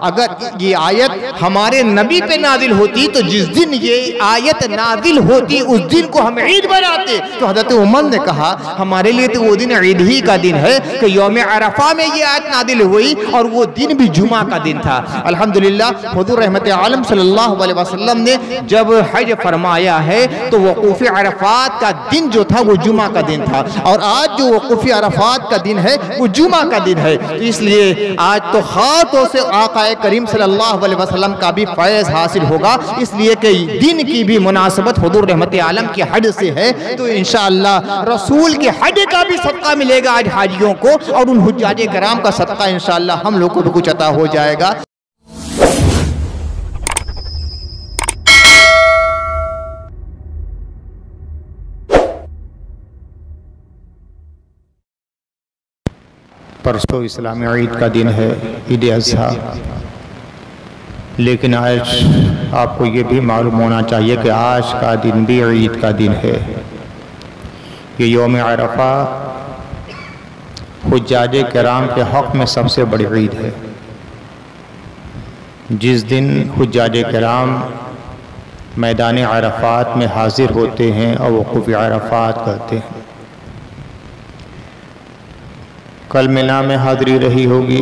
अगर ये आयत हमारे नबी पे नाजिल होती तो जिस दिन ये आयत नाजिल होती उस दिन को हम ईद बनाते। तो हज़रत उमर ने कहा हमारे लिए तो वो दिन ईद ही का दिन है कि यौम अरफा में ये आयत नाजिल हुई और वो दिन भी जुमा का दिन था। अल्हम्दुलिल्लाह हुजूर रहमत आलम सल्लल्लाहु अलैहि वसल्लम ने जब हज फरमाया है तो वक़ूफ़ अरफात का दिन जो था वो जुमा का दिन था, और आज जो वक़ूफ़ अरफात का दिन है वो जुमा का दिन है। तो इसलिए आज तो ख़ास तौर से आक़ा करीम सल्लल्लाहु अलैहि वसल्लम का भी फैज़ हासिल होगा, इसलिए कि दिन की भी मुनासबत हुजूर रहमत आलम के हज से है। तो इंशाअल्लाह रसूल के हज का भी सदका मिलेगा आज हाजियों को, और उन हुज्जाज कराम का सदका इंशाअल्लाह हम लोग को भी कुछ अता हो जाएगा। परसों इस्लामी ईद का दिन है, ईद अज़हा, लेकिन आज आपको ये भी मालूम होना चाहिए कि आज का दिन भी ईद का दिन है। ये यौम अरफा हुज्जाज किराम के हक़ में सबसे बड़ी ईद है। जिस दिन हुज्जाज किराम मैदान अरफात में हाजिर होते हैं और वक़ूफ़ अरफात करते हैं। कल मिना में हाज़री रही होगी,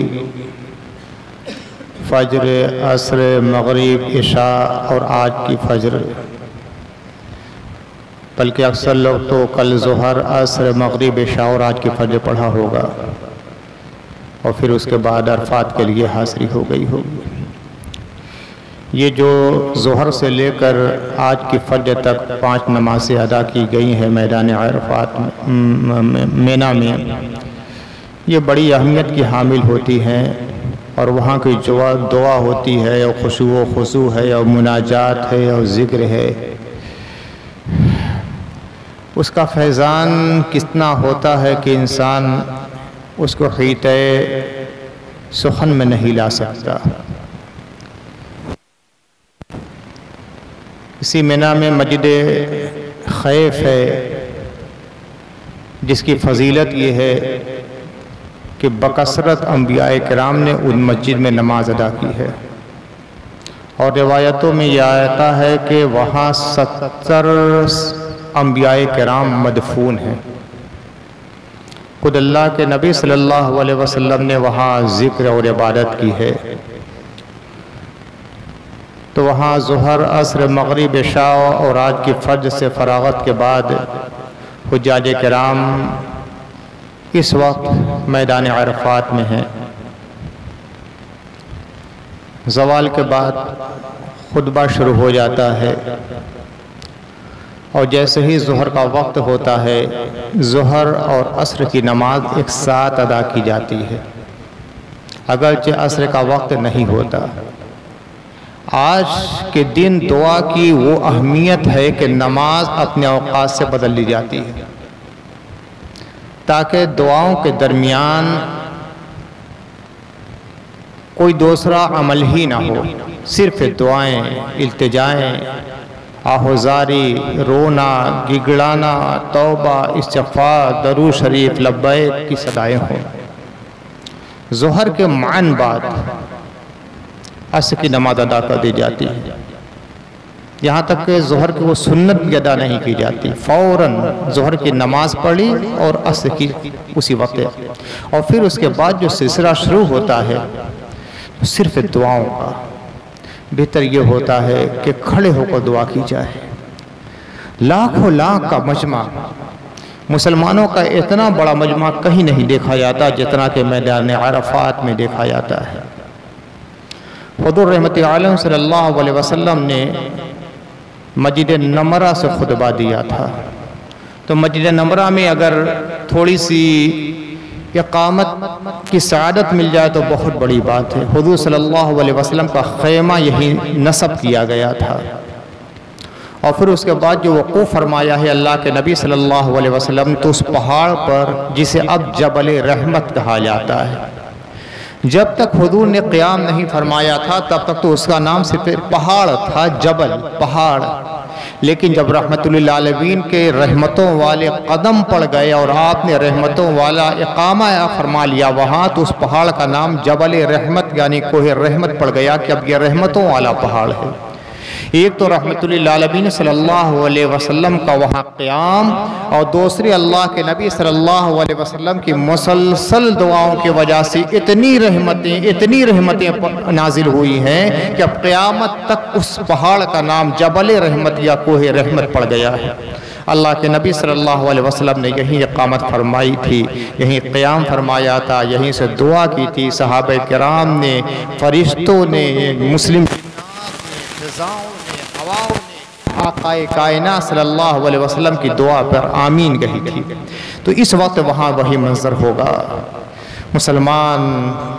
फ़ज्र, असर, मग़रिब, इशा और आज की फ़ज्र, बल्कि अक्सर लोग तो कल ज़ोहर, असर, मग़रिब, इशा और आज की फ़ज्र पढ़ा होगा, और फिर उसके बाद अरफात के लिए हाज़री हो गई होगी। ये जो ज़ोहर से लेकर आज की फ़ज्र तक 5 नमाज़ें अदा की गई हैं मैदान अरफात मिना में, ये बड़ी अहमियत की हामिल होती हैं, और वहाँ की जो दुआ होती है और खुशू व खुशू है और मुनाजात है और ज़िक्र है, उसका फैज़ान कितना होता है कि इंसान उसको ख़ीते सुखन में नहीं ला सकता। इसी मिना में मस्जिद खैफ है, जिसकी फ़जीलत ये है कि बकसरत अंबियाए किराम ने उन मस्जिद में नमाज अदा की है, और रिवायतों में यह आता है कि वहाँ 70 अंबियाए किराम मदफून हैं। खुद अल्लाह के नबी सल्लल्लाहु अलैहि वसल्लम ने वहाँ ज़िक्र और इबादत की है। तो वहाँ ज़ोहर, असर, मग़रिब, इशा और आज की फ़ज्र से फ़राग़त के बाद हुज्जाज किराम इस वक्त मैदान अरफात में हैं। ज़वाल के बाद खुतबा शुरू हो जाता है, और जैसे ही ज़ोहर का वक्त होता है, ज़ोहर और असर की नमाज एक साथ अदा की जाती है, अगरचे असर का वक्त नहीं होता। आज के दिन दुआ की वो अहमियत है कि नमाज अपने औक़ात से बदल ली जाती है, ताकि दुआओं के दरमियान कोई दूसरा अमल ही ना हो, सिर्फ दुआएं, इल्तिजाएं, आहुजारी, रोना, गिगड़ाना, तौबा, इस्तिग़फ़ार, दरूद शरीफ, लब्बैक की सदाएं हों। ज़ोहर के मान बाद असर की नमाज अदा कर दी जाती है, यहाँ तक कि ज़ोहर की वो सुन्नत भी अदा नहीं की जाती। फ़ौरन ज़ोहर की नमाज पढ़ी और असर की उसी वक्त, और फिर उसके बाद जो सिलसिला शुरू होता है तो सिर्फ दुआओं का। बेहतर ये होता है कि खड़े होकर दुआ की जाए। लाखों लाख का मजमा, मुसलमानों का इतना बड़ा मजमा कहीं नहीं देखा जाता जितना कि मैदान अरफात में देखा जाता है। हुज़ूर रहमत आलम सल्लल्लाहु अलैहि वसल्लम ने मस्जिद नमरा से खुतबा दिया था। तो मस्जिद नमरा में अगर थोड़ी सी इक़ामत की सआदत मिल जाए तो बहुत बड़ी बात है। हुज़ूर सल्लल्लाहु अलैहि वसल्लम का ख़ैमा यही नस्ब किया गया था, और फिर उसके बाद जो वक़ूफ़ फरमाया है अल्लाह के नबी सल्लल्लाहु अलैहि वसल्लम तो उस पहाड़ पर जिसे अब जबल रहमत कहा जाता है। जब तक हुज़ूर ने क़याम नहीं फरमाया था तब तक तो उसका नाम सिर्फ पहाड़ था, जबल, पहाड़। लेकिन जब रहमतुल्लिल आलमीन के रहमतों वाले कदम पड़ गए और आपने रहमतों वाला इकामा फरमा लिया वहाँ, तो उस पहाड़ का नाम जबल रहमत यानी कोहे रहमत पड़ गया कि अब यह रहमतों वाला पहाड़ है। एक तो रहमतुल्लिल आलमीन सल्लल्लाहु अलैहि वसल्लम का वहाँ क़याम, और दूसरी अल्लाह के नबी सल्लल्लाहु अलैहि वसल्लम की मुसलसल दुआओं की वजह से इतनी रहमतें नाजिल हुई हैं कि अब क़यामत तक उस पहाड़ का नाम जबल रहमत या कोहे रहमत पड़ गया है। अल्लाह के नबी सल्लल्लाहु अलैहि वसल्लम ने यहीं इक़ामत फरमाई थी, यहीं क़याम फरमाया था, यहीं से दुआ की थी। सहाबे किराम ने, फरिश्तों ने, मुस्लिम हवाओं ने आक़ाए कायनात सल्लल्लाहु अलैहि वसल्लम की दुआ पर आमीन कही थी। तो इस वक्त वहाँ वही मंजर होगा। मुसलमान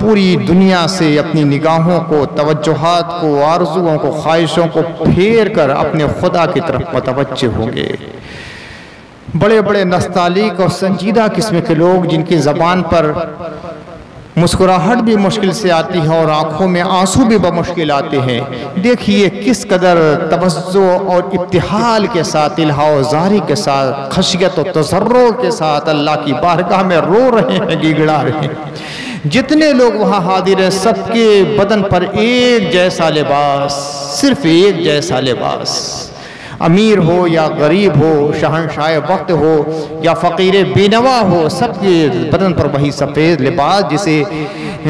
पूरी दुनिया से अपनी निगाहों को, तवज्जुहात को, आरज़ुओं को, ख्वाहिशों को फेर कर अपने खुदा की तरफ मुतवज्जे होंगे। बड़े बड़े नस्तालिक और संजीदा किस्म के लोग जिनकी ज़बान पर मुस्कुराहट भी मुश्किल से आती है और आंखों में आंसू भी बमुश्किल आते हैं, देखिए किस कदर तवज्जो और इब्तिहाल के साथ, इल्हाज़ारी के साथ, खशियत और तज़र्रो के साथ अल्लाह की बारगाह में रो रहे हैं, गिड़गिड़ा रहे हैं। जितने लोग वहाँ हाजिर हैं सबके बदन पर एक जैसा लिबास, सिर्फ एक जैसा लिबास। अमीर हो या गरीब हो, शहंशाह वक्त हो या फ़कीर बेनवा हो, सबके बदन पर वही सफ़ेद लिबास जिसे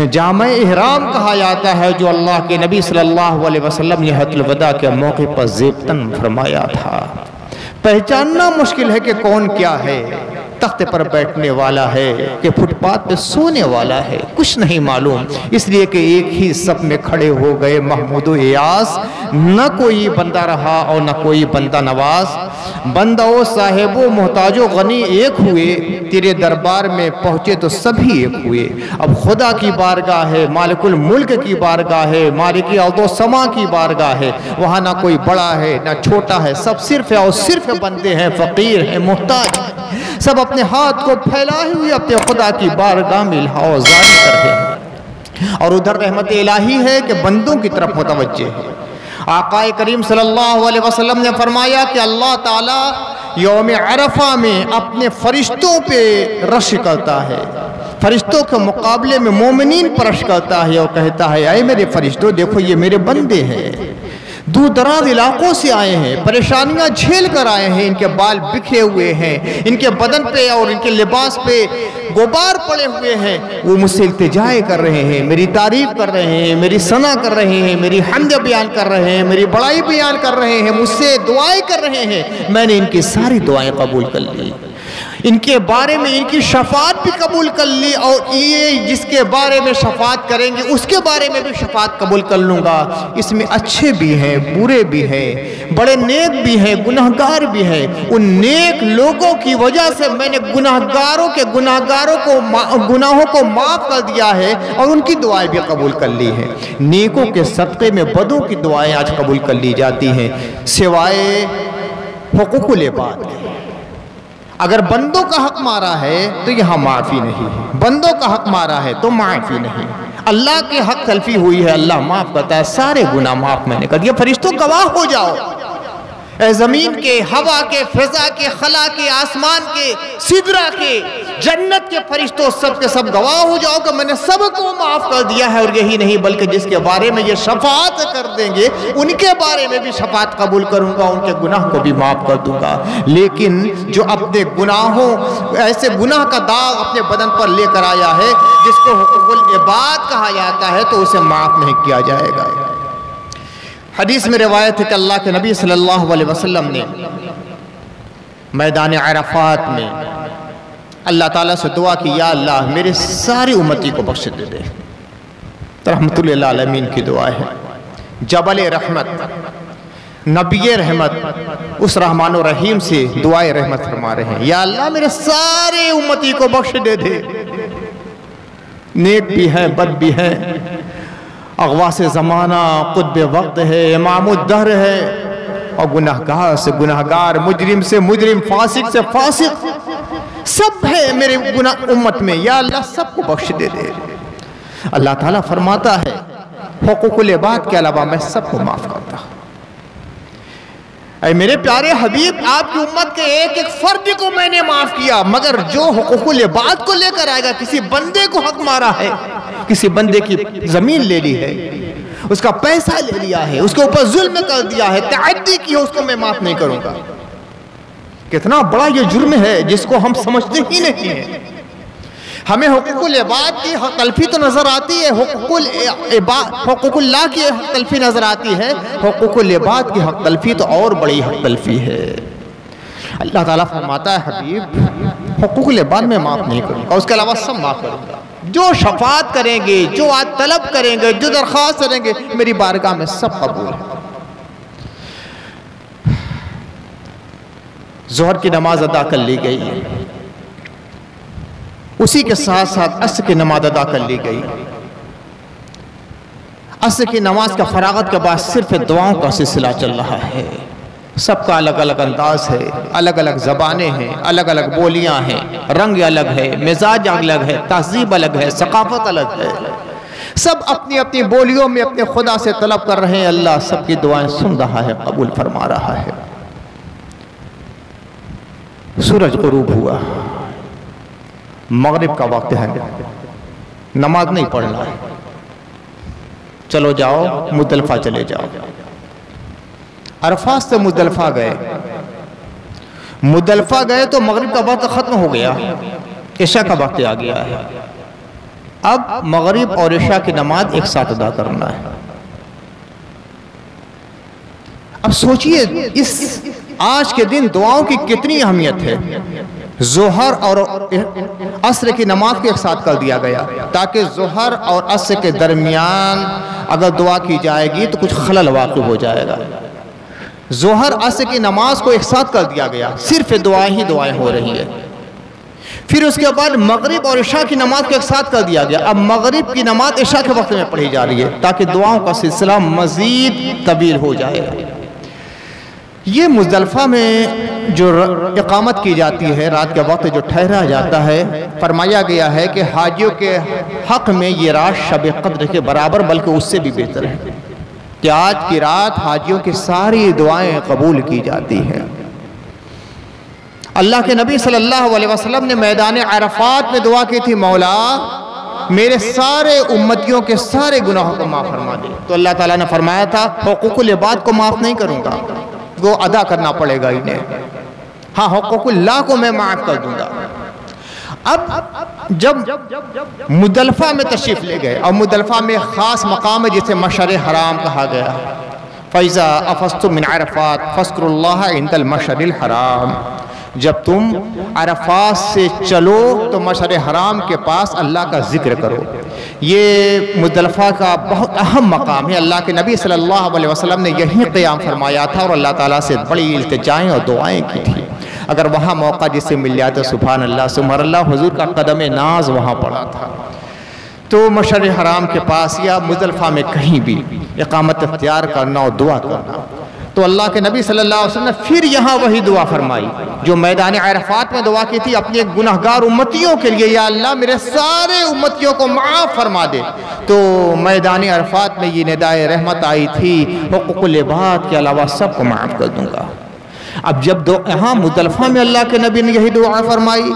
जामे इहराम कहा जाता है, जो अल्लाह के नबी सल्लल्लाहु अलैहि वसल्लम ने हज्जुल वदा के मौके पर ज़ेबतन फरमाया था। पहचानना मुश्किल है कि कौन क्या है, तख्ते पर बैठने वाला है कि फुटपाथ पे सोने वाला है, कुछ नहीं मालूम। इसलिए कि एक ही सफ में खड़े हो गए महमूद इयास, न कोई बंदा रहा और न कोई बंदा नवाज। बंदा ओ साहिबो मोहताजो गनी एक हुए, तेरे दरबार में पहुँचे तो सभी एक हुए। अब खुदा की बारगाह है, मालिकुल मुल्क की बारगाह है, मालिकी अर्दो समा की बारगाह है। वहाँ ना कोई बड़ा है ना छोटा है, सब सिर्फ और सिर्फ बंदे हैं, फ़कीर हैं, मोहताज, सब अपने हाथ को फैलाए हुए अपने खुदा की बारगाह में इल्हाज़ारी कर रहे हैं। और उधर रहमत इलाही है कि बंदों की तरफ मुतवज्जे है। आक़ाए करीम सल्लल्लाहु अलैहि वसल्लम ने फरमाया कि अल्लाह ताला यौम अरफा में अपने फरिश्तों पे रश करता है, फरिश्तों के मुकाबले में मोमिनीन पर रश करता है और कहता है, अय मेरे फरिश्तों देखो ये मेरे बंदे हैं, दूर दराज इलाकों से आए हैं, परेशानियां झेल कर आए हैं, इनके बाल बिखरे हुए हैं, इनके बदन पे और इनके लिबास पे गुबार पड़े हुए हैं। वो मुझसे इल्तिजाए कर रहे हैं, मेरी तारीफ कर रहे हैं, मेरी सना कर रहे हैं, मेरी हम्द बयान कर रहे हैं, मेरी बड़ाई बयान कर रहे हैं, मुझसे दुआएं कर रहे हैं। मैंने इनकी सारी दुआएं कबूल कर ली, इनके बारे में इनकी शफात भी कबूल कर ली, और ये जिसके बारे में शफात करेंगे उसके बारे में भी शफात कबूल कर लूँगा। इसमें अच्छे भी हैं, बुरे भी हैं, बड़े नेक भी हैं, गुनाहगार भी हैं। उन नेक लोगों की वजह से मैंने गुनाहगारों को गुनाहों को माफ़ कर दिया है और उनकी दुआएं भी कबूल कर ली हैं। नेकों के सदक़े में बदों की दुआएं आज कबूल कर ली जाती हैं, सिवाय हुकूकुल इबाद के। अगर बंदों का हक मारा है तो यहाँ माफ़ी नहीं है, बंदों का हक मारा है तो माफ़ी नहीं। अल्लाह के हक तलफी हुई है, अल्लाह माफ़ करता है, सारे गुनाह माफ़ मैंने कर दिया। फरिश्तों गवाह हो जाओ, ज़मीन के, हवा के, फिजा के, खला के, आसमान के, सिदरा के, जन्नत के फरिश्तों सब के सब गवाह हो जाओ कि मैंने सबको माफ़ कर दिया है। और यही नहीं बल्कि जिसके बारे में ये शफात कर देंगे उनके बारे में भी शफात कबूल करूँगा, उनके गुनाह को भी माफ़ कर दूँगा। लेकिन जो अपने गुनाहों, ऐसे गुनाह का दाग अपने बदन पर लेकर आया है जिसको हुकूकुल इबाद कहा जाता है, तो उसे माफ़ नहीं किया जाएगा। हदीस में रिवायत है कि अल्लाह के नबी सल्लल्लाहु अलैहि वसल्लम ने मैदान अरफात में अल्लाह ताला से दुआ की, या अल्लाह मेरे सारी उम्मती को बख्श दे दे। रहमतुल लिल आलमीन की दुआ है। जबल रहमत, नबी रहमत, उस रहमान और रहीम से दुआए रहमत फरमा रहे हैं, या अल्लाह मेरे सारे उम्मती को बख्श दे दे। नेक भी है, बद भी है, अगवास ज़माना, कुतब वक्त है, इमामुद्दहर है, और गुनाहगार से गुनाहगार, मुजरिम से मुजरिम, फासिक से फासिक, सब है मेरे गुनाह उम्मत में, या अल्लाह सबको बख्श दे दे। अल्लाह ताला फरमाता है हुकूकुल इबाद के अलावा मैं सबको माफ़ करता हूँ। अरे मेरे प्यारे हबीब, आपकी उम्मत के एक एक फर्द को मैंने माफ किया, मगर जो हुकूकुल इबाद को लेकर आएगा, किसी बंदे को हक मारा है, किसी बंदे की जमीन ले ली है, उसका पैसा ले लिया है, उसके ऊपर जुल्म कर दिया है, तअद्दी की है, उसको मैं माफ नहीं करूंगा। कितना बड़ा ये जुर्म है जिसको हम समझते ही नहीं है। हमें हुकूकुल इबाद की हक तलफी तो नजर आती है, हुकूकुल्लाह की हक तलफी नजर आती है, हुकूकुल इबाद की हक तलफी तो और बड़ी हक तलफी है। अल्लाह ताला फरमाता है, हबीब हुकूकुल इबाद में माफ नहीं करूंगा, उसके अलावा सब माफ करूंगा। जो शफात करेंगे, जो आज तलब करेंगे, जो दरख्वास्त करेंगे, मेरी बारगाह में सब कबूल है। ज़ोहर की नमाज अदा कर ली गई, उसी के साथ साथ असर की नमाज अदा कर ली गई। असर की नमाज का फरागत के बाद सिर्फ दुआओं का सिलसिला चल रहा है। सबका अलग अलग अंदाज है, अलग अलग ज़बानें हैं, अलग अलग बोलियां हैं, रंग अलग है, मिजाज अलग है, तहजीब अलग है, सकाफत अलग है। सब अपनी अपनी बोलियों में अपने खुदा से तलब कर रहे हैं। अल्लाह सबकी दुआएं सुन रहा है, कबूल फरमा रहा है। सूरज गुरूब हुआ, मगरिब का वक्त है, नमाज नहीं पढ़ना है, चलो जाओ मुज़दलिफ़ा चले जाओ। अरफात से मुज़दलिफ़ा गए, मुज़दलिफ़ा गए तो मगरिब का वक्त ख़त्म हो गया, इशा का वक्त आ गया है। अब मगरिब और इशा की नमाज एक साथ अदा करना है। अब सोचिए इस आज के दिन दुआओं की कितनी अहमियत है। ज़ोहर और असर की नमाज को एक साथ कर दिया गया ताकि ज़ोहर और असर के दरमियान अगर दुआ की जाएगी तो कुछ खलल वाक़ हो जाएगा। ज़ोहर असर की नमाज को एक साथ कर दिया गया, सिर्फ दुआएं ही दुआएं हो रही है। फिर उसके बाद मगरिब और इशा की नमाज को एक साथ कर दिया गया। अब मगरिब की नमाज इशा के वक्त में पढ़ी जा रही है ताकि दुआओं का सिलसिला मज़ीद तवील हो जाए। ये मुज़दलिफ़ा में जो इक़ामत की जाती है, रात के वक्त जो ठहरा जाता है, फरमाया गया है कि हाजियों के हक़ में ये रात शब क़द्र के बराबर बल्कि उससे भी बेहतर है कि आज की रात हाजियों की सारी दुआएं कबूल की जाती हैं। अल्लाह के नबी सल्लल्लाहु अलैहि वसल्लम ने मैदान अरफात में दुआ की थी, मौला मेरे सारे उम्मतियों के सारे गुनाहों को माफ़ फरमा दे। तो अल्लाह ताला ने फरमाया था, हुकूकुल इबाद को माफ़ नहीं करूँगा, वो अदा करना पड़ेगा इन्हें। हाँ, हुकूकुल्लाह को मैं माफ़ कर दूंगा। अब जब मुज़दलिफ़ा में तशरीफ़ ले गए और मुज़दलिफ़ा में ख़ास मकाम है जिसे मशअर हराम कहा गया। फ़ैज़ा अफ़स्तुम मिन अरफ़ात फ़ज़्कुरुल्लाह इंदल मशअरिल हराम, जब तुम अरफात से चलो तो मशअर हराम के पास अल्लाह का जिक्र करो। ये मुज़दलिफ़ा का बहुत अहम मकाम है। अल्लाह के नबी सल्लल्लाहु अलैहि वसल्लम ने यहीं क़याम फरमाया था और अल्लाह ताला से बड़ी इल्तिजाएं और दुआएं की थी। अगर वहाँ मौका जिससे मिल जाए तो सुभान अल्लाह सुभान अल्लाह, हुज़ूर का कदम नाज वहाँ पड़ा था। तो मशअर हराम के पास या मुज़दलिफ़ा में कहीं भी इक़ामत इख्तियार करना और दुआ करना। तो अल्लाह के नबी सल्लल्लाहु अलैहि वसल्लम ने फिर यहाँ वही दुआ फरमाई जो मैदान अरफात में दुआ की थी अपने गुनहगार उम्मतियों के लिए, या अल्लाह मेरे सारे उम्मतियों को माफ़ फरमा दे। तो मैदान अरफात में ये निदाए रहमत आई थी, हुकूकुल इबाद के अलावा सबको माफ़ कर दूंगा। अब जब यहाँ मुज़दलिफ़ा में अल्लाह के नबी ने यही दुआ फरमाई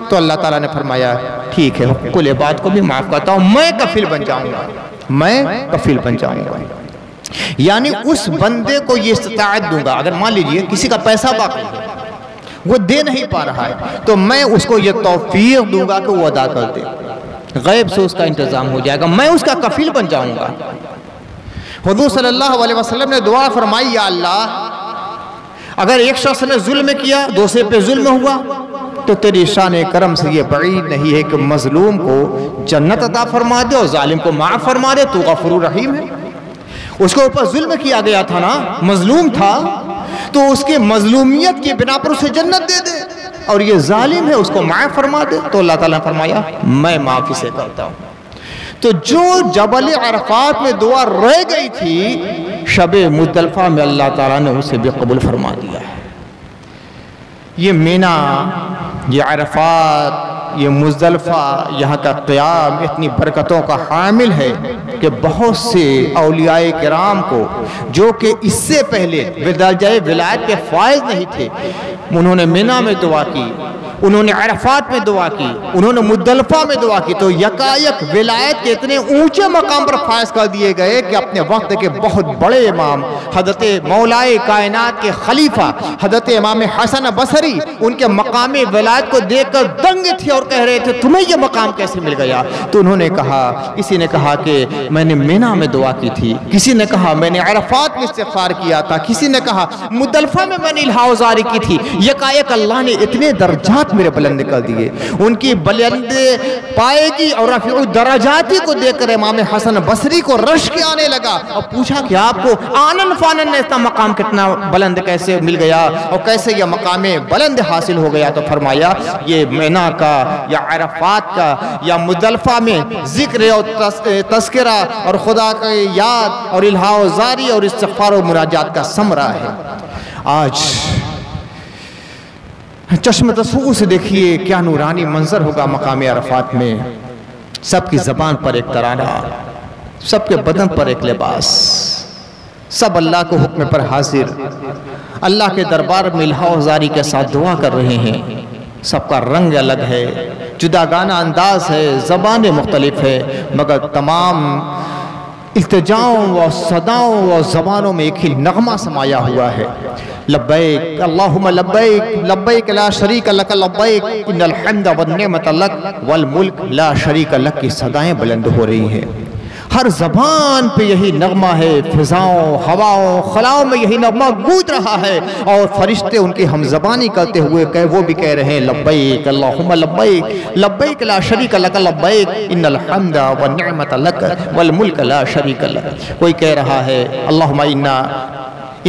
तो अल्लाह ताला ने फरमाया, ठीक है हुकूकुल इबाद को भी माफ़ करता हूँ, मैं कफील बन जाऊँगा, मैं कफील बन जाऊँगा। यानी उस बंदे को ये इस्तिताअत दूंगा, अगर मान लीजिए किसी का पैसा बाकी है, वो दे नहीं पा रहा है, तो मैं उसको ये तौफीक दूंगा कि वो अदा कर दे, गैब से उसका इंतजाम हो जाएगा, मैं उसका कफील बन जाऊंगा। हुज़ूर सल्लल्लाहु अलैहि वसल्लम ने दुआ फरमाई, या अल्लाह अगर एक शख्स ने जुल्म किया, दूसरे पे जुल्म हुआ, तो तेरी शान करम से ये बईद नहीं है कि मजलूम को जन्नत अता फरमा दे और जालिम को माफ़ फरमा दे, तू गफूर रहीम है। उसके ऊपर जुल्म किया गया था ना, मजलूम था, तो उसकी मजलूमियत की बिना पर उसे जन्नत दे दे, और ये जालिम है उसको माफ़ फरमा दे। तो अल्लाह ताला ने फरमाया, मैं माफ़ी से करता हूँ। तो जो जबल अरफात में दुआ रह गई थी, शबे मुज़दलिफ़ा में अल्लाह ताला ने उसे भी कबूल फरमा दिया है। ये मीना, ये अरफात, ये मुज़दलिफ़ा, यहाँ का क़ियाम इतनी बरकतों का हामिल है कि बहुत से औलियाए किराम को जो कि इससे पहले दर्जाए विलायत के फ़ाइज़ नहीं थे, उन्होंने मिना में दुआ की, उन्होंने अरफात में दुआ की, उन्होंने मुज़दलिफ़ा में दुआ की, तो यकायक विलायत के इतने ऊंचे मकाम पर फायज कर दिए गए कि अपने वक्त के बहुत बड़े इमाम हज़रत मौलाए कायनात के खलीफा हज़रत इमाम हसन बसरी उनके मकाम विलायत को देखकर दंग थे और कह रहे थे तुम्हें यह मकाम कैसे मिल गया। तो उन्होंने कहा, किसी ने कहा कि मैंने मिना में दुआ की थी, किसी ने कहा मैंने अरफात में इस्तिग़फ़ार किया था, किसी ने कहा मुज़दलिफ़ा में मैंने इल्हाज़ारी की थी। यकायक अल्लाह ने इतने दर्जात मेरे बुलंद कर दिए, उनकी बुलंद पाएगी और रफ़ीउ दराजाती को देखकर इमाम हसन बसरी को रश के आने लगा और पूछा कि आपको आनन फानन ने इतना मकाम कितना बुलंद कैसे मिल गया और कैसे यह मकाम बुलंद हासिल हो गया। तो फरमाया ये मिना का या अरफात का या मुज़दलिफ़ा में ज़िक्र और तज़किरा और खुदा का याद और इल्हाज़ारी और इस्तिग़फ़ार और मुनाजात का समरा है। आज चश्म तस्वुर से देखिए क्या नूरानी मंजर होगा मकाम अरफात में। सबकी ज़बान पर एक तराना, सबके बदन पर एक लिबास, सब अल्लाह के हुक्म पर हाजिर, अल्लाह के दरबार में इल्हाज़ारी के साथ दुआ कर रहे हैं। सबका रंग अलग है, जुदागाना अंदाज है, ज़बानें मुख्तलिफ है, मगर तमाम इल्तिजाओं व सदाओं व ज़बानों में एक ही नगमा समाया हुआ है। लब्बैक अल्लाहुम्मा लब्बैक लब्बैक ला शरीक लक लब्बैक इन्नल हम्द वन निअमत लक वल मुल्क ला शरीक लक की सदाएं बुलंद हो रही हैं। हर ज़बान पे यही नगमा है, फिजाओं हवाओं खलाओं में यही नगमा गूंज रहा है और फरिश्ते उनकी हम ज़बानी करते हुए वो भी कह रहे हैं लब्बैक अल्लाहुम्मा लब्बैक लब्बैक ला शरीक लक लब्बैक इन्नल हम्द वन निअमत लक वल मुल्क ला शरीक लक। कोई कह रहा है अल्लाहुम्मा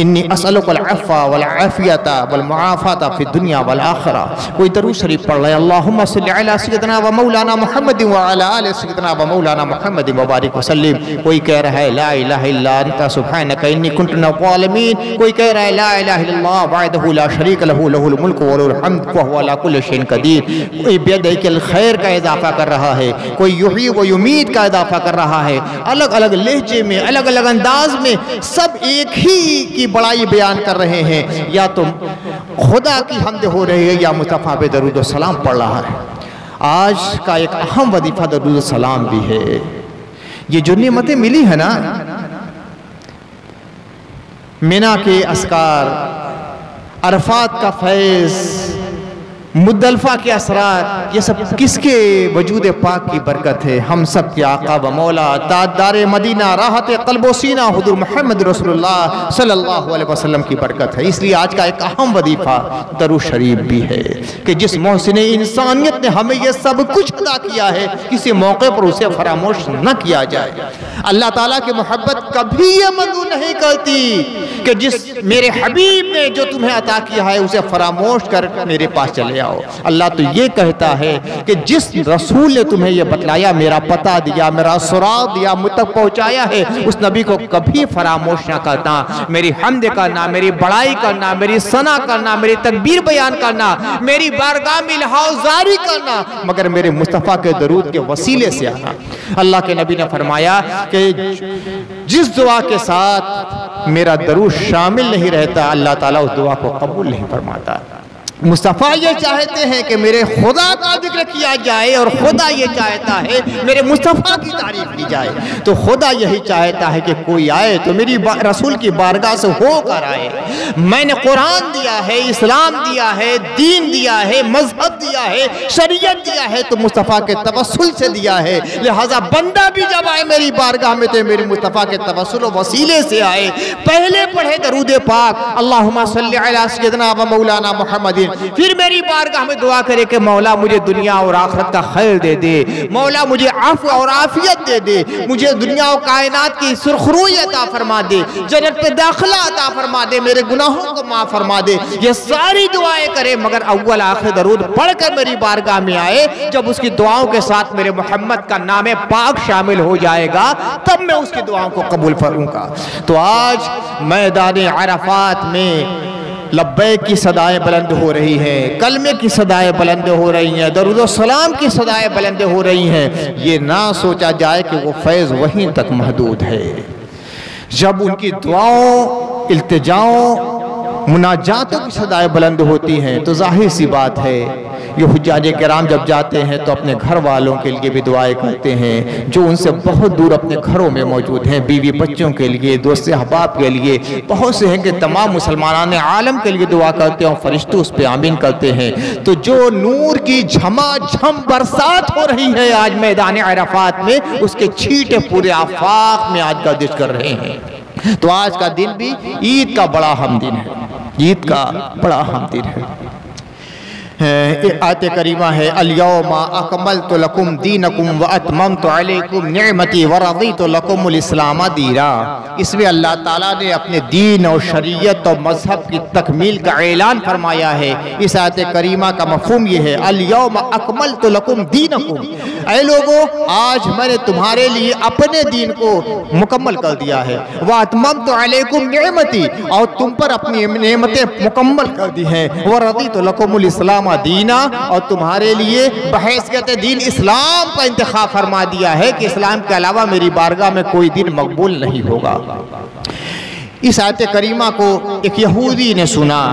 इन्नी असअलुकल अफ़्वा वल आफ़ियता वल मुआफ़ाता फ़िद दुनिया वल आख़िरा। कोई दरूद शरीफ पढ़ रहा है अल्लाहुम्मा सल्लि अला सय्यिदना व मौलाना मुहम्मद व अला आलि सय्यिदना व मौलाना मुहम्मद व बारिक वसल्लिम। कोई कह रहा है ला इलाहा इल्ला अंता सुब्हानका इन्नी कुन्तु मिनज़ ज़ालिमीन। कोई कह रहा है ला इलाहा इल्लल्लाह वहदहु ला शरीक लहु लहुल मुल्कु व लहुल हम्द व हुवा अला कुल्लि शैइन क़दीर। कोई बियदिहिल खैर का इज़ाफ़ा कर रहा है, कोई युही व युमीत का इज़ाफ़ा कर रहा है। अलग अलग लहजे में, अलग अलग अंदाज में सब एक ही की बड़ाई बयान कर रहे हैं। या तो खुदा की हम्द हो रही है या मुस्तफ़ा पे दरूद सलाम पढ़ रहा है। आज का एक अहम वजीफा दरूद सलाम भी है। ये जो नेमतें मिली है ना, मिना के अस्कार, अरफात का फैज़, मुज़दलिफ़ा के असरात, ये सब किसके वजूद पाक की बरकत है। हम सब के आका व मौला ताजदार मदीना राहत क़ल्ब व सीना हुज़ूर मोहम्मद रसूलुल्लाह सल्लल्लाहु अलैहि वसल्लम की बरकत है। इसलिए आज का एक अहम वजीफ़ा दरूद शरीफ भी है कि जिस मोहसिन इंसानियत ने हमें यह सब कुछ अता किया है, किसी मौके पर उसे फरामोश न किया जाए। अल्लाह ताला की मोहब्बत कभी ये मंजूर नहीं करती कि जिस मेरे हबीब ने जो तुम्हें अता किया है उसे फरामोश कर मेरे पास चले आओ। अल्लाह तो ये कहता है कि जिस रसूल ने तुम्हें ये बतलाया, मेरा पता दिया, मेरा सुराग दिया, मुझ तक पहुंचाया है, उस नबी को कभी फरामोश ना करना। मेरी हम्द करना, मेरी बड़ाई करना, मेरी सना करना, मेरी तकबीर बयान करना, मेरी बारगाह में इल्हाज़ारी करना, मगर मेरे मुस्तफ़ा के दरूद के वसीले से आना। अल्लाह के नबी ने फरमाया कि जिस दुआ के साथ मेरा दरूद शामिल नहीं रहता, अल्लाह ताला उस दुआ को कबूल नहीं फरमाता। मुस्तफ़ा ये चाहते हैं कि मेरे खुदा का जिक्र किया जाए और खुदा ये चाहता है मेरे मुस्तफ़ा की तारीफ की जाए। तो खुदा यही चाहता है कि कोई आए तो मेरी रसूल की बारगाह से होकर आए। मैंने कुरान दिया है, इस्लाम दिया है, दीन दिया है, मजहब दिया है, शरीयत दिया है, तो मुस्तफ़ा के तवस्सुल से दिया है। लिहाजा बंदा भी जब आए मेरी बारगाह में तो मेरे मुस्तफ़ा के तवस्सुल वसीले से आए। पहले पढ़े दरूद पाक अल्लाहुम्मा सल्लि अला सय्यिदना व मौलाना मुहम्मद, फिर मेरी बारगाह में दुआ करे कि मौला मुझे दुनिया और आखिरत का खैर दे दे, मौला मुझे अफ़्व और आफियत दे दे, मुझे दुनिया और कायनात की सुरखरुई अता फरमा दे, जन्नत पे दाखिला अता फरमा दे, मेरे गुनाहों को माफ फरमा दे। ये सारी दुआएं करे, मगर अव्वल आखिर दरूद पढ़कर मेरी बारगाह में आए। जब उसकी दुआओं के साथ मेरे मोहम्मद का नाम पाक शामिल हो जाएगा तब मैं उसकी दुआओं को कबूल करूंगा। तो आज मैदान अरफात में लब्बैक की सदाएं बुलंद हो रही हैं, कलमे की सदाएं बुलंद हो रही हैं, दरूद व सलाम की सदाएं बुलंद हो रही हैं, ये ना सोचा जाए कि वो फैज़ वहीं तक महदूद है। जब उनकी दुआओं, इल्तिजाओं, मुनाजातों की सदाएं बुलंद होती हैं तो जाहिर सी बात है ये हुज्जाज किराम जब जाते हैं तो अपने घर वालों के लिए भी दुआएं करते हैं, जो उनसे बहुत दूर अपने घरों में मौजूद हैं, बीवी बच्चों के लिए, दोस्त अहबाब के लिए, बहुत से हैं कि तमाम मुसलमान आलम के लिए दुआ करते हैं और फरिश्ते उस पर आमीन करते हैं। तो जो नूर की झमाझम बरसात हो रही है आज मैदान अरफात में, उसके छींटे पूरे आफाक में आज गर्दिश कर रहे हैं। तो आज का दिन भी ईद का बड़ा अहम दिन है, ईद का बड़ा अहम दिन है। आयत करीमा है अल-यौमा अकमलतु लकुम दीनकुम व अतममतु अलैकुम निअमती व रज़ीतु लकुमुल इस्लाम दीना। इसमें अल्लाह ताला ने अपने दीन और शरीयत और मजहब की तकमील का ऐलान फरमाया है। इस आयत करीमा का मफहूम ये है अल-यौमा अकमलतु लकुम दीनकुम, ऐ लोगों आज मैंने तुम्हारे लिए अपने दीन को मुकम्मल कर दिया है, व अतममतु अलैकुम निअमती, और तुम पर अपनी नेमतें मुकम्मल कर दी हैं, व रज़ीतु लकुमुल इस्लाम दीना, और तुम्हारे लिए बहैसियत दीन इस्लाम का इंतखाब फरमा दिया है कि इस्लाम के अलावा मेरी बारगाह में कोई दिन मकबूल नहीं होगा। इस आयत करीमा को एक यहूदी ने सुना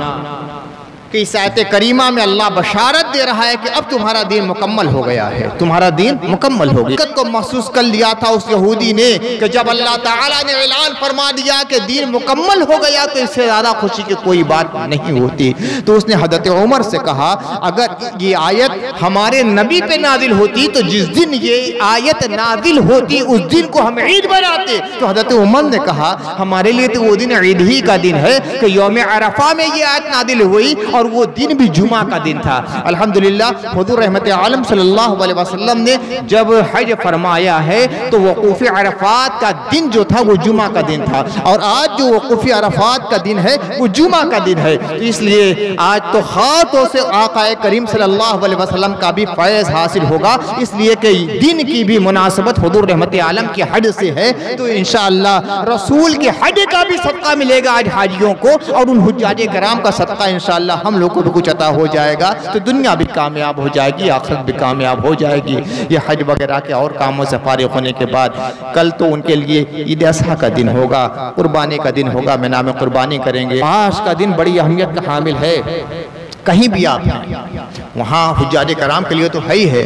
कि इस आयत करीमा में अल्लाह बशारत दे रहा है कि अब तुम्हारा दीन मुकम्मल हो गया है, तुम्हारा दीन मुकम्मल हो गया। को महसूस कर लिया था उस यहूदी ने कि जब अल्लाह ताला ने ऐलान फरमा दिया कि दीन मुकम्मल हो गया तो इससे ज़्यादा खुशी की कोई बात नहीं होती। तो उसने हज़रत उमर से कहा अगर ये आयत हमारे नबी पे नाजिल होती तो जिस दिन ये आयत नाजिल होती उस दिन को हम ईद बनाते। तो हज़रत उमर ने कहा हमारे लिए तो वो दिन ईद ही का दिन है कि यौम अरफा में ये आयत नाजिल हुई और वो दिन भी जुमा का दिन था। अल्हम्दुलिल्लाह हुजूर रहमत आलम सल्लल्लाहु अलैहि वसल्लम ने जब हज फरमाया है तो वक़ूफ़ अरफात का दिन जो था वो जुमा का दिन था, और आज जो वक़ूफ़ अरफात का दिन है वो जुमा का दिन है। तो इसलिए आज तो खातों से आका करीम सल्लल्लाहु अलैहि वसल्लम का भी फैज़ हासिल होगा, इसलिए कि दिन की भी मुनासबत हुजूर रहमत आलम के हज से है। तो इंशाअल्लाह रसूल के हज का भी सदका मिलेगा आज हाजियों को, और उन हुज्जाज किराम का सदका इंशाअल्लाह हम लोग को भी कुछ अता हो जाएगा। तो दुनिया भी कामयाब हो जाएगी, आखिरत भी कामयाब हो जाएगी। ये हज वगैरह के और कामों से फारिग होने के बाद कल तो उनके लिए ईद अज़हा का दिन होगा, कुर्बानी का दिन होगा, में नाम कुर्बानी करेंगे। आज का दिन बड़ी अहमियत का हामिल है। कहीं भी आप हैं वहाँ हुज्जाज कराम के लिए तो है ही है,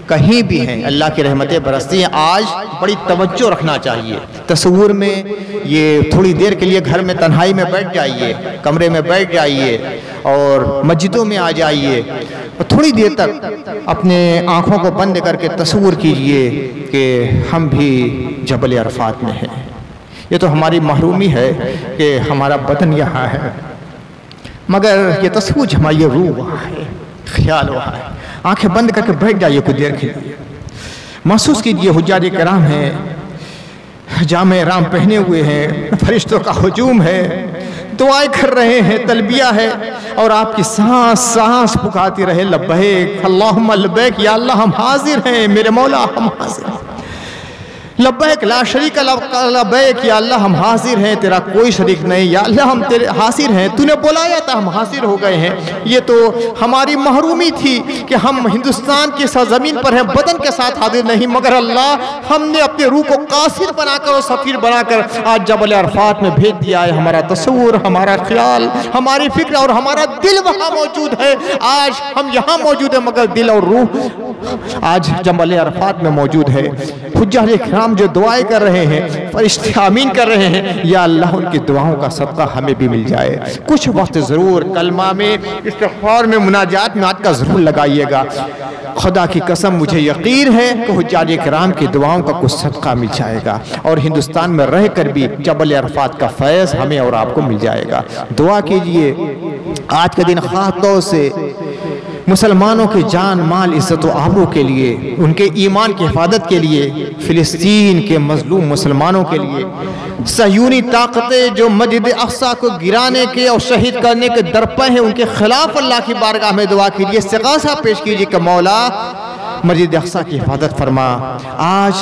कहीं भी हैं अल्लाह की रहमतें बरसती हैं। आज बड़ी तवज्जो रखना चाहिए। तस्वुर में ये थोड़ी देर के लिए घर में तन्हाई में बैठ जाइए, कमरे में बैठ जाइए और मस्जिदों में आ जाइए और थोड़ी देर तक अपने आँखों को बंद करके तस्वुर कीजिए कि हम भी जबल अरफात में हैं। ये तो हमारी महरूमी है कि हमारा बदन यहाँ है, मगर ये तस्वुर जमाइए, रूह वहाँ है, ख्याल वहाँ है। आंखें बंद करके बैठ जाइए कुछ देर के लिए, महसूस कीजिए हुज्जाज किराम हैं, जामे राम पहने हुए हैं, फरिश्तों का हुजूम है, दुआएं कर रहे हैं, तलबिया है, और आपकी सांस सांस पुकारती रहे लब्बैक अल्लाहुम्मा लब्बैक, या अल्लाह हम हाजिर हैं, मेरे मौला हम हाजिर हैं, लब्बैक ला शरीक लब्बैक, या अल्लाह हम हाजिर हैं, तेरा कोई शरीक नहीं, या अल्लाह हम तेरे हाजिर हैं, तूने बुलाया था हम हाजिर हो गए हैं। ये तो हमारी महरूमी थी कि हम हिंदुस्तान की सरजमीन पर हैं, बदन के साथ हाजिर नहीं, मगर अल्लाह हमने अपने रूह को कासिर बनाकर और सफीर बनाकर आज जबल अरफात में भेज दिया है। हमारा तस्वुर, हमारा ख्याल, हमारी फिक्र और हमारा दिल वहाँ मौजूद है। आज हम यहाँ मौजूद है मगर दिल और रूह आज जबल अरफात में मौजूद है। हुज्जाज किराम जो दुआएं कर रहे हैं, फरिश्ते आमीन कर रहे हैं, या अल्लाह उनकी दुआओं का सदका हमें भी मिल जाए। कुछ वक्त ज़रूर कलमा में, इस्तिग़फ़ार में, मुनाजात में आज का ज़रूर लगाइएगा। खुदा की कसम मुझे यकीन है कि हुज्जाज किराम की दुआओं का कुछ सदका मिल जाएगा और हिंदुस्तान में रह कर भी जबल अरफात का फैज़ हमें और आपको मिल जाएगा। दुआ कीजिए आज का दिन ख़ास तौर से मुसलमानों के जान माल इज़्ज़त व आबरू के लिए, उनके ईमान की हिफाजत के लिए, फ़िलिस्तीन के मज़लूम मुसलमानों के लिए, सहयूनी ताकतें जो मस्जिद अक़सा को गिराने के और शहीद करने के दरपे हैं, उनके ख़िलाफ़ अल्लाह की बारगाह में दुआ कीजिए, इस्तिग़ासा पेश कीजिए कि मौला मस्जिद अक़सा की हिफाजत फरमा। आज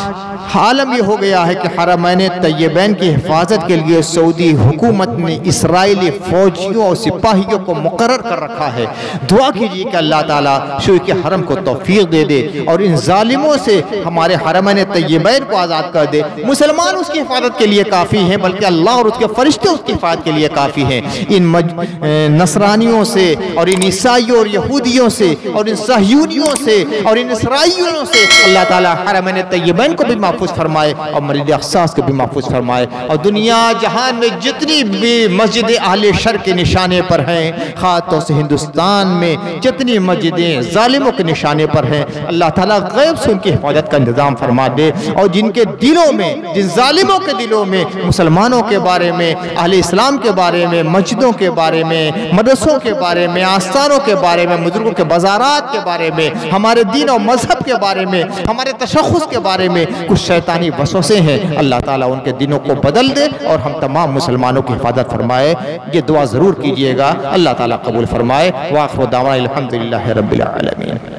आलम ये हो गया है कि हरमैन तैयबैन की हिफाजत के लिए सऊदी हुकूमत ने इसराइली फौजियों और सिपाहियों को मुकर्रर कर रखा है। दुआ कीजिए कि अल्लाह ताला शूर के हरम को तौफीक दे दे और इन जालिमों से हमारे हरमैन तैयबैन को आज़ाद कर दे। मुसलमान उसकी हिफाजत के लिए काफ़ी हैं, बल्कि अल्लाह और उसके फरिश्ते उसकी हिफाजत के लिए काफ़ी हैं। इन नसरानियों से और इन ईसाइयों और यहूदियों से और इन सहयूनियों से और इन इसराइलियों से अल्लाह ताला हरमैन तैयबैन को भी महफूज फरमाए और मस्जिद अक़सा को भी महफूज फरमाए। और दुनिया जहान में जितनी भी मस्जिद अहले शर के निशाने पर हैं, खासतौर से हिंदुस्तान में जितनी मस्जिदें जालिमों के निशाने पर हैं, अल्लाह ताला गैब से उनकी हिफाजत का इंतजाम फरमा दे। और जिनके दिलों में, जिन जालिमों के दिलों में मुसलमानों के बारे में, अहले इस्लाम के बारे में, मस्जिदों के बारे में, मदरसों के बारे में, आस्थानों के बारे में, बुजुर्गों के बाजारात के बारे में, हमारे दीन और मजहब के बारे में, हमारे तशख़्ख़ुस के बारे में कुछ शैतानी वसवसे हैं, अल्लाह ताला उनके दिनों को बदल दे और हम तमाम मुसलमानों की हिफाजत फरमाए। ये दुआ ज़रूर कीजिएगा, अल्लाह ताला कबूल फरमाए। व आखिर दावाना अल्हम्दुलिल्लाहि रब्बिल आलमीन।